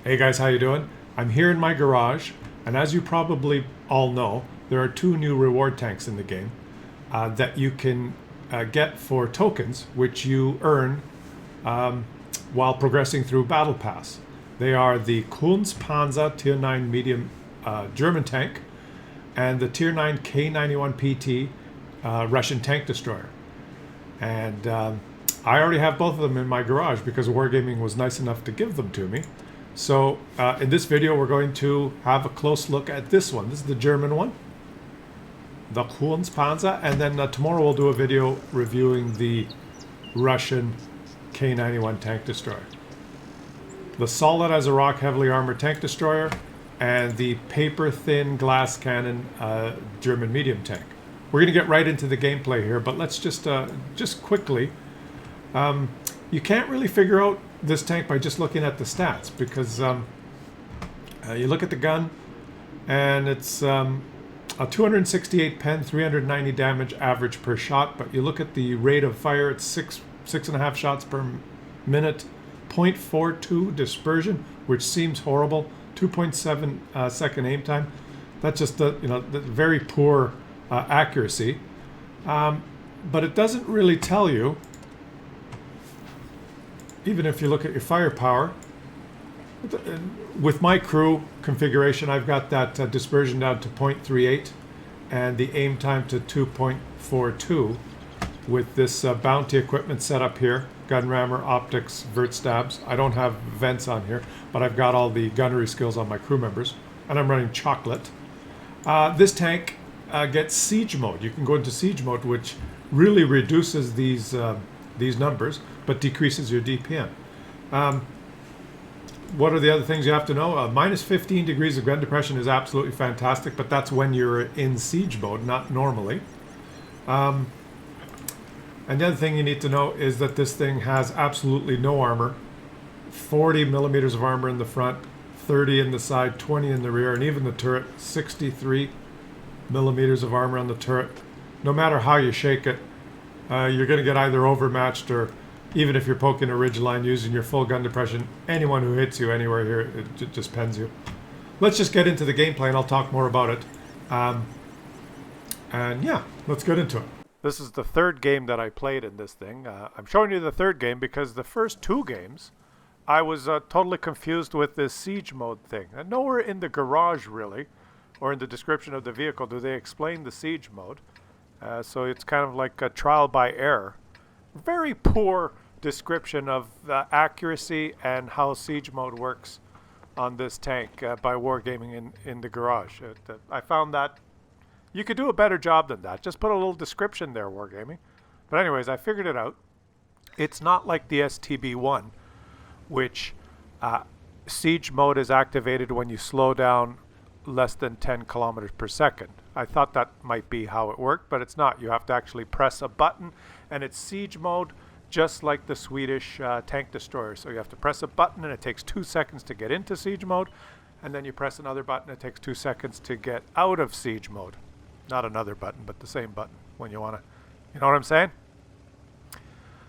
Hey guys, how you doing? I'm here in my garage, and as you probably all know, there are two new reward tanks in the game that you can get for tokens, which you earn while progressing through Battle Pass. They are the Kunze Panzer Tier 9 medium German tank and the Tier 9 K91 PT Russian tank destroyer. And I already have both of them in my garage because Wargaming was nice enough to give them to me. So in this video, we're going to have a close look at this one. This is the German one, the Kunze Panzer, and then tomorrow we'll do a video reviewing the Russian K91 tank destroyer. The solid as a rock, heavily armored tank destroyer, and the paper-thin glass cannon German medium tank. We're going to get right into the gameplay here, but let's just quickly. You can't really figure out this tank by just looking at the stats because you look at the gun and it's a 268 pen, 390 damage average per shot, but you look at the rate of fire, it's six and a half shots per minute, 0.42 dispersion, which seems horrible, 2.7 second aim time. That's just the very poor accuracy, but it doesn't really tell you. Even if you look at your firepower, with my crew configuration, I've got that dispersion down to 0.38 and the aim time to 2.42 with this bounty equipment set up here, gun rammer, optics, vert stabs. I don't have vents on here, but I've got all the gunnery skills on my crew members, and I'm running chocolate. This tank gets siege mode. You can go into siege mode, which really reduces these numbers, but decreases your DPM. What are the other things you have to know? Minus 15 degrees of gun depression is absolutely fantastic, but that's when you're in siege mode, not normally. And the other thing you need to know is that this thing has absolutely no armor. 40 millimeters of armor in the front, 30 in the side, 20 in the rear, and even the turret, 63 millimeters of armor on the turret. No matter how you shake it, you're going to get either overmatched, or even if you're poking a ridge line using your full gun depression, anyone who hits you anywhere here, it just pens you. Let's just get into the gameplay and I'll talk more about it. And yeah, let's get into it. This is the third game that I played in this thing. I'm showing you the third game because the first two games, I was totally confused with this siege mode thing. And nowhere in the garage, really, or in the description of the vehicle, do they explain the siege mode. So it's kind of like a trial by error. Very poor description of the accuracy and how siege mode works on this tank by Wargaming in the garage. I found that you could do a better job than that. Just put a little description there, Wargaming. But anyways, I figured it out. It's not like the STB-1, which siege mode is activated when you slow down less than 10 kilometers per second. I thought that might be how it worked, but it's not. You have to actually press a button, and it's siege mode just like the Swedish tank destroyer. So you have to press a button, and it takes 2 seconds to get into siege mode, and then you press another button, it takes 2 seconds to get out of siege mode. Not another button, but the same button when you want to. You know what I'm saying?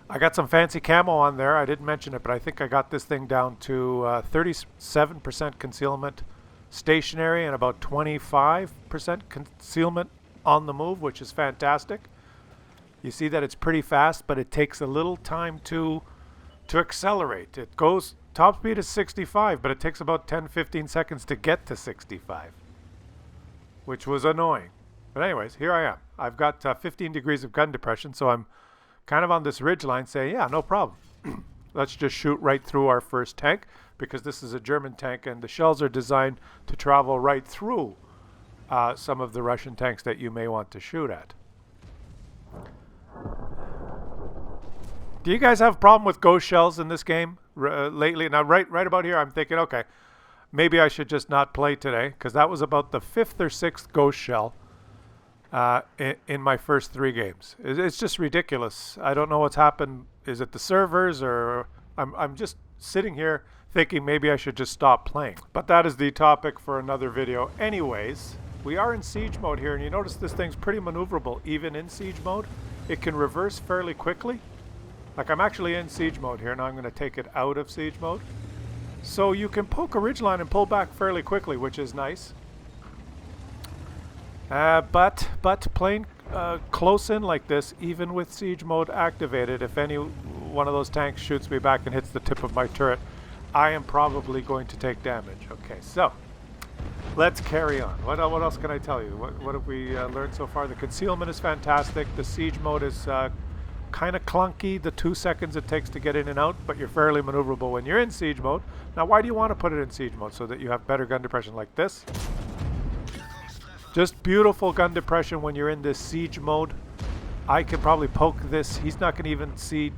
I got some fancy camo on there. I didn't mention it, but I think I got this thing down to 37% concealment stationary and about 25% concealment on the move, which is fantastic. You see that it's pretty fast, but it takes a little time to accelerate. It goes, top speed is 65, but it takes about 10-15 seconds to get to 65, which was annoying. But anyways, here I am. I've got 15 degrees of gun depression, so I'm kind of on this ridge line saying, yeah, no problem. Let's just shoot right through our first tank, because this is a German tank and the shells are designed to travel right through some of the Russian tanks that you may want to shoot at. Do you guys have a problem with ghost shells in this game lately? Now, right about here, I'm thinking, okay, maybe I should just not play today, because that was about the 5th or 6th ghost shell in my first 3 games. It's just ridiculous. I don't know what's happened. Is it the servers, or I'm just sitting here thinking maybe I should just stop playing. But that is the topic for another video. Anyways, we are in siege mode here, and you notice this thing's pretty maneuverable even in siege mode. It can reverse fairly quickly. Like, I'm actually in siege mode here. Now I'm going to take it out of siege mode. So you can poke a ridgeline and pull back fairly quickly, which is nice. But playing close in like this, even with siege mode activated, if any one of those tanks shoots me back and hits the tip of my turret, I am probably going to take damage. Okay, so let's carry on. What else can I tell you? What have we learned so far? The concealment is fantastic. The siege mode is kind of clunky, the 2 seconds it takes to get in and out, but you're fairly maneuverable when you're in siege mode. Now, why do you want to put it in siege mode? So that you have better gun depression like this. Just beautiful gun depression when you're in this siege mode. I can probably poke this. He's not going to even see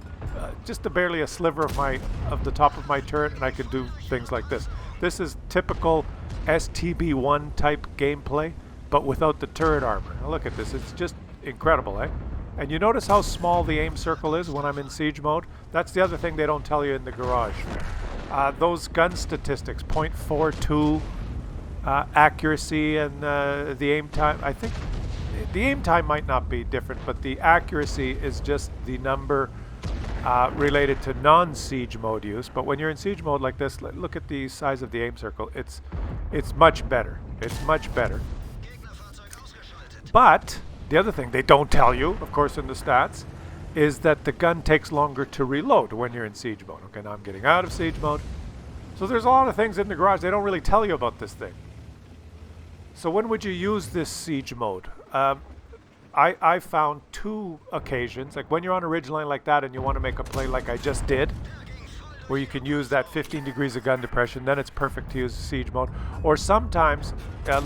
just barely a sliver of the top of my turret, and I can do things like this. This is typical STB1 type gameplay, but without the turret armor. Now look at this. It's just incredible, eh? And you notice how small the aim circle is when I'm in siege mode? That's the other thing they don't tell you in the garage. Those gun statistics, 0.42 accuracy, and the aim time, I think the aim time might not be different, but the accuracy is just the number related to non-siege mode use. But when you're in siege mode like this, look at the size of the aim circle. It's much better. It's much better. But the other thing they don't tell you, of course, in the stats, is that the gun takes longer to reload when you're in siege mode. Okay, now I'm getting out of siege mode. So there's a lot of things in the garage they don't really tell you about this thing. So when would you use this siege mode? I found 2 occasions, like when you're on a ridgeline like that and you want to make a play like I just did, where you can use that 15 degrees of gun depression, then it's perfect to use siege mode. Or sometimes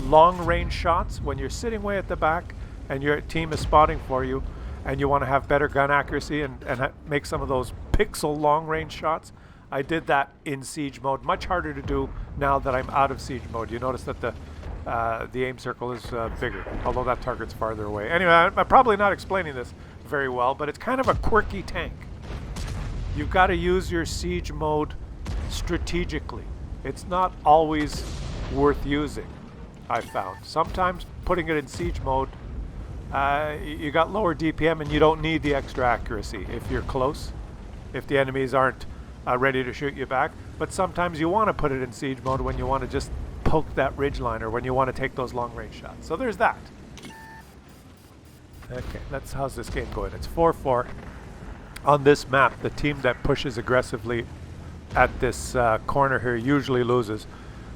long range shots, when you're sitting way at the back and your team is spotting for you and you want to have better gun accuracy and make some of those pixel long range shots. I did that in siege mode. Much harder to do now that I'm out of siege mode. You notice that the aim circle is bigger, although that target's farther away. Anyway, I'm probably not explaining this very well, but it's kind of a quirky tank. You've got to use your siege mode strategically. It's not always worth using, I've found. Sometimes putting it in siege mode, you got lower DPM and you don't need the extra accuracy if you're close, if the enemies aren't ready to shoot you back. But sometimes you want to put it in siege mode when you want to just poke that ridgeline or when you want to take those long range shots. So there's that. Okay, how's this game going? It's 4-4. On this map, the team that pushes aggressively at this corner here usually loses.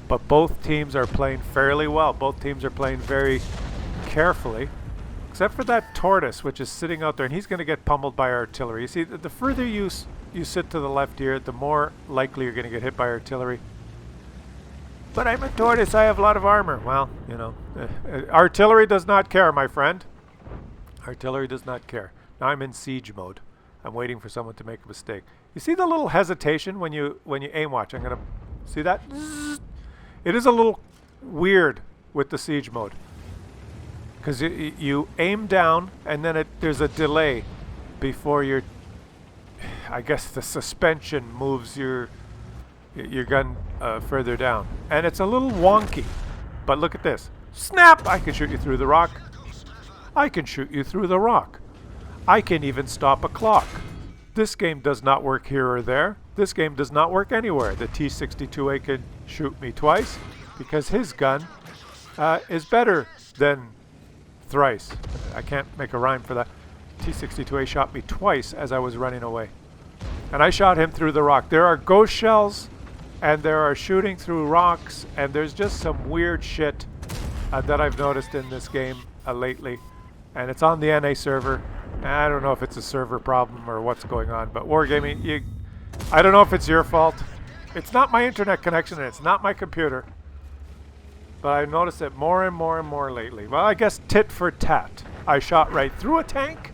But both teams are playing fairly well. Both teams are playing very carefully. Except for that tortoise, which is sitting out there, and he's going to get pummeled by artillery. You see, the further you sit to the left here, the more likely you're going to get hit by artillery. But I'm a tortoise, I have a lot of armor. Well, you know, artillery does not care, my friend. Artillery does not care. Now I'm in siege mode. I'm waiting for someone to make a mistake. You see the little hesitation when you aim watch? I'm going to see that? It is a little weird with the siege mode. Because you aim down and then there's a delay before I guess the suspension moves your gun further down. And it's a little wonky. But look at this. Snap! I can shoot you through the rock. I can shoot you through the rock. I can even stop a clock. This game does not work here or there. This game does not work anywhere. The T-62A can shoot me twice because his gun is better than thrice. I can't make a rhyme for that. T-62A shot me twice as I was running away. And I shot him through the rock. There are ghost shells, and there are shooting through rocks, and there's just some weird shit that I've noticed in this game lately. And it's on the NA server. I don't know if it's a server problem or what's going on, but Wargaming, I don't know if it's your fault. It's not my internet connection, and it's not my computer. But I've noticed it more and more and more lately. Well, I guess tit for tat. I shot right through a tank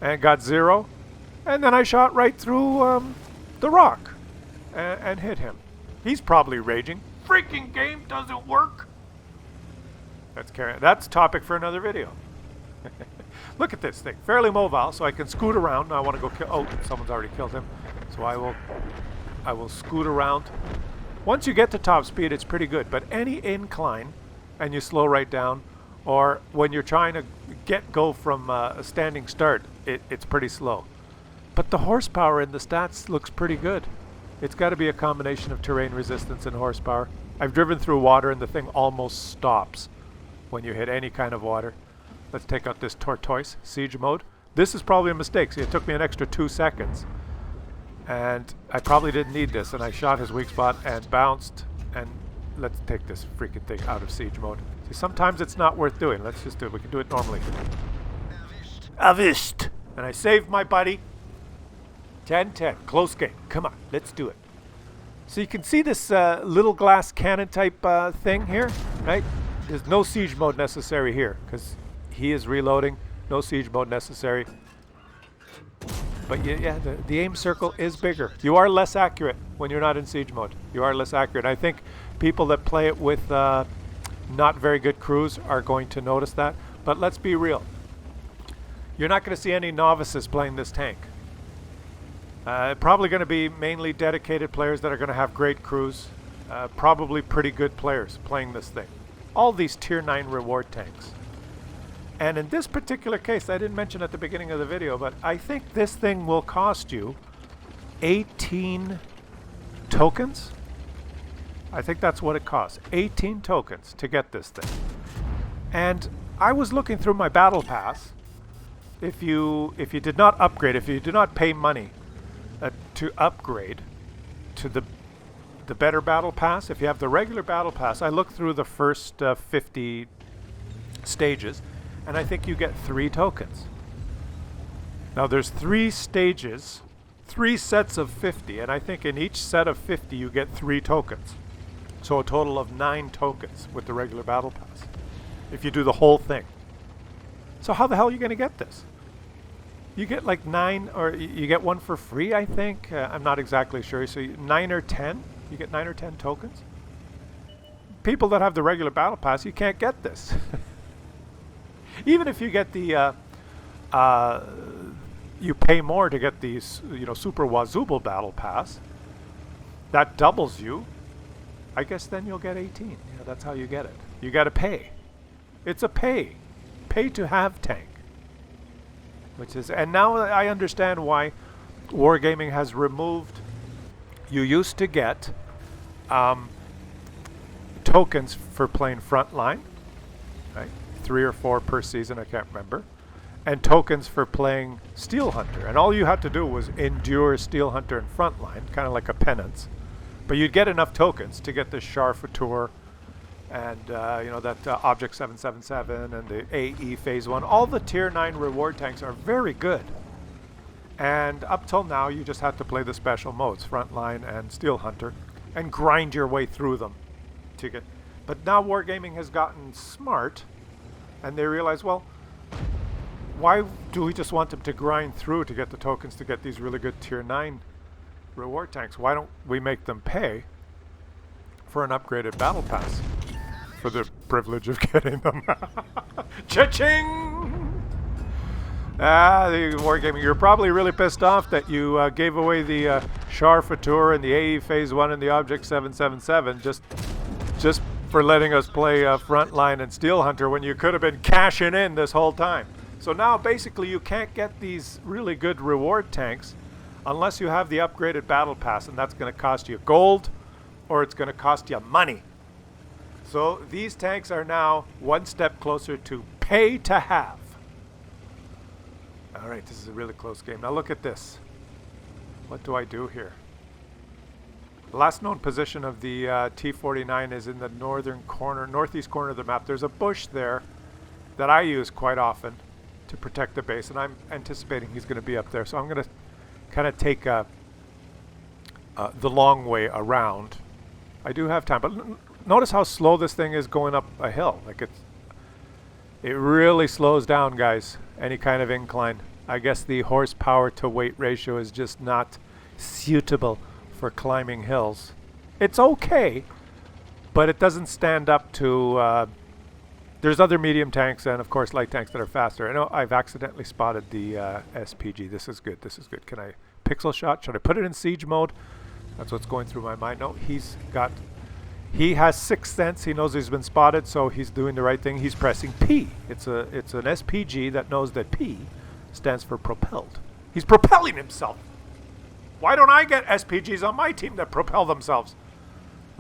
and got 0. And then I shot right through the rock and hit him. He's probably raging. Freaking game doesn't work. That's a topic for another video. Look at this thing. Fairly mobile, so I can scoot around. Now I want to go kill... Oh, someone's already killed him. So I will scoot around. Once you get to top speed, it's pretty good. But any incline, and you slow right down, or when you're trying to go from a standing start, it's pretty slow. But the horsepower in the stats looks pretty good. It's got to be a combination of terrain resistance and horsepower. I've driven through water and the thing almost stops when you hit any kind of water. Let's take out this tortoise siege mode. This is probably a mistake. See, it took me an extra 2 seconds. And I probably didn't need this, and I shot his weak spot and bounced. And let's take this freaking thing out of siege mode. See, sometimes it's not worth doing. Let's just do it. We can do it normally. Avished! And I saved my buddy. 10-10. Close game. Come on, let's do it. So you can see this little glass cannon type thing here, right? There's no siege mode necessary here, because he is reloading. No siege mode necessary. But yeah, the aim circle is bigger. You are less accurate when you're not in siege mode. You are less accurate. I think people that play it with not very good crews are going to notice that. But let's be real. You're not going to see any novices playing this tank. Probably going to be mainly dedicated players that are going to have great crews. Probably pretty good players playing this thing. All these tier 9 reward tanks. And in this particular case, I didn't mention at the beginning of the video, but I think this thing will cost you 18 tokens. I think that's what it costs. 18 tokens to get this thing. And I was looking through my battle pass. If you did not upgrade, if you do not pay money to upgrade to the better battle pass, if you have the regular battle pass, I looked through the first 50 stages. And I think you get 3 tokens. Now there's 3 stages, 3 sets of 50, and I think in each set of 50 you get 3 tokens. So a total of 9 tokens with the regular battle pass, if you do the whole thing. So how the hell are you going to get this? You get like 9, or you get 1 for free, I think. I'm not exactly sure. So 9 or 10? You get 9 or 10 tokens? People that have the regular battle pass, you can't get this. Even if you get the, you pay more to get the, Super Wazooble Battle Pass, that doubles you. I guess then you'll get 18. Yeah, that's how you get it. You got to pay. It's a pay to have tank. Which is, and now I understand why Wargaming has removed. You used to get tokens for playing frontline, right? 3 or 4 per season, I can't remember, and tokens for playing Steel Hunter. And all you had to do was endure Steel Hunter in Frontline, kind of like a penance. But you'd get enough tokens to get the Charfouteur and that Object 777 and the AE Phase 1. All the Tier 9 reward tanks are very good. And up till now, you just had to play the special modes, Frontline and Steel Hunter, and grind your way through them to get. But now Wargaming has gotten smart. And they realize, well, why do we just want them to grind through to get the tokens to get these really good tier 9 reward tanks? Why don't we make them pay for an upgraded battle pass for the privilege of getting them? Cha-ching! The Wargaming, you're probably really pissed off that you gave away the Charfouteur and the AE Phase 1 and the Object 777 just for letting us play Frontline and Steel Hunter when you could have been cashing in this whole time. So now basically you can't get these really good reward tanks unless you have the upgraded battle pass, and that's going to cost you gold or it's going to cost you money. So these tanks are now one step closer to pay to have. Alright, this is a really close game. Now look at this. What do I do here? The last known position of the T-49 is in the northeast corner of the map. There's a bush there that I use quite often to protect the base, and I'm anticipating he's going to be up there. So I'm going to kind of take the long way around. I do have time, but notice how slow this thing is going up a hill. Like it really slows down, guys, any kind of incline. I guess the horsepower to weight ratio is just not suitable for climbing hills. It's okay, but it doesn't stand up to there's other medium tanks and of course light tanks that are faster. I know I've accidentally spotted the SPG. This is good. Can I pixel shot? Should I put it in siege mode? That's what's going through my mind. No, he has sixth sense. He knows he's been spotted, so he's doing the right thing. He's pressing P. It's an SPG that knows that P stands for propelled. He's propelling himself. Why don't I get SPGs on my team that propel themselves?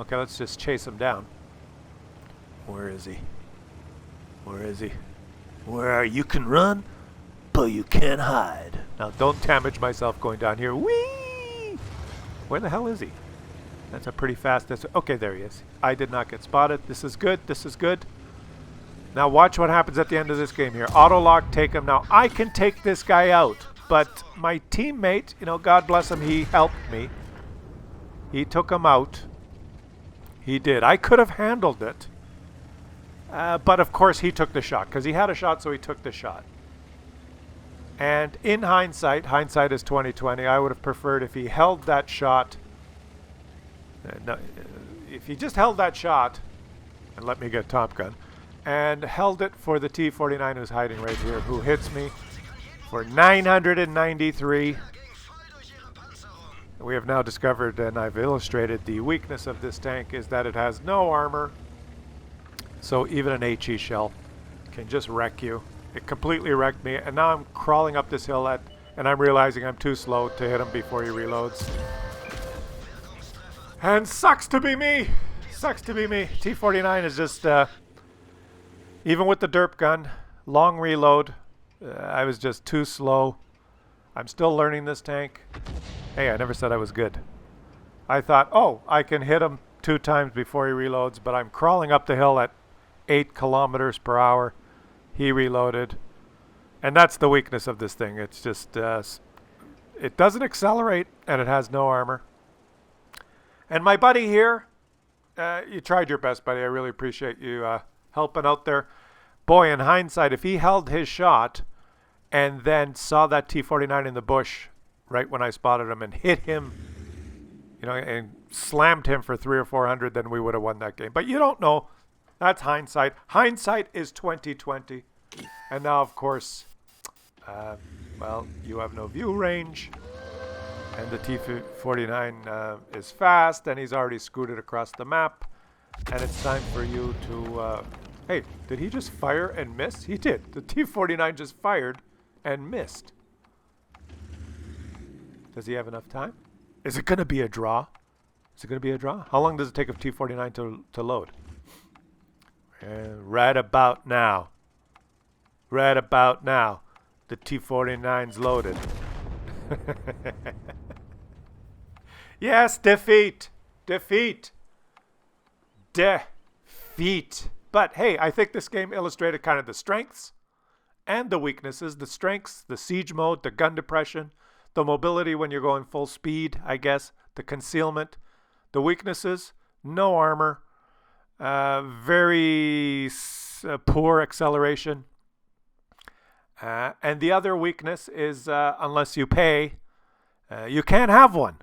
Okay, let's just chase him down. Where is he? Where is he? Where you can run, but you can't hide. Now, don't damage myself going down here. Whee! Where the hell is he? That's a pretty fast... Okay, there he is. I did not get spotted. This is good. This is good. Now, watch what happens at the end of this game here. Auto-lock, take him. Now, I can take this guy out, but my teammate, you know, God bless him, he helped me. He took him out. He did. I could have handled it. But, of course, he took the shot, because he had a shot, so he took the shot. And in hindsight is 20/20, I would have preferred if he held that shot. No, if he just held that shot, and let me get Top Gun, and held it for the T-49 who's hiding right here, who hits me for 993. We have now discovered, and I've illustrated, the weakness of this tank is that it has no armor. So even an HE shell can just wreck you. It completely wrecked me, and now I'm crawling up this hill and I'm realizing I'm too slow to hit him before he reloads. And sucks to be me! Sucks to be me. T-49 is just, even with the derp gun, long reload, I was just too slow. I'm still learning this tank. Hey, I never said I was good. I thought, oh, I can hit him 2 times before he reloads, but I'm crawling up the hill at 8 kilometers per hour. He reloaded. And that's the weakness of this thing. It's just, it doesn't accelerate, and it has no armor. And my buddy here, you tried your best, buddy. I really appreciate you helping out there. Boy, in hindsight, if he held his shot and then saw that T-49 in the bush right when I spotted him and hit him, you know, and slammed him for 300 or 400, then we would have won that game. But you don't know. That's hindsight. Hindsight is 20/20. And now, of course, well, you have no view range. And the T-49 is fast, and he's already scooted across the map. And it's time for you to... hey, did he just fire and miss? He did. The T-49 just fired and missed. Does he have enough time? Is it going to be a draw? Is it going to be a draw? How long does it take a T-49 to load? Right about now. Right about now. The T-49's loaded. Yes, defeat. Defeat. Defeat. But hey, I think this game illustrated kind of the strengths and the weaknesses. The strengths, the siege mode, the gun depression, the mobility when you're going full speed, I guess, the concealment. The weaknesses, no armor, very poor acceleration. And the other weakness is unless you pay, you can't have one.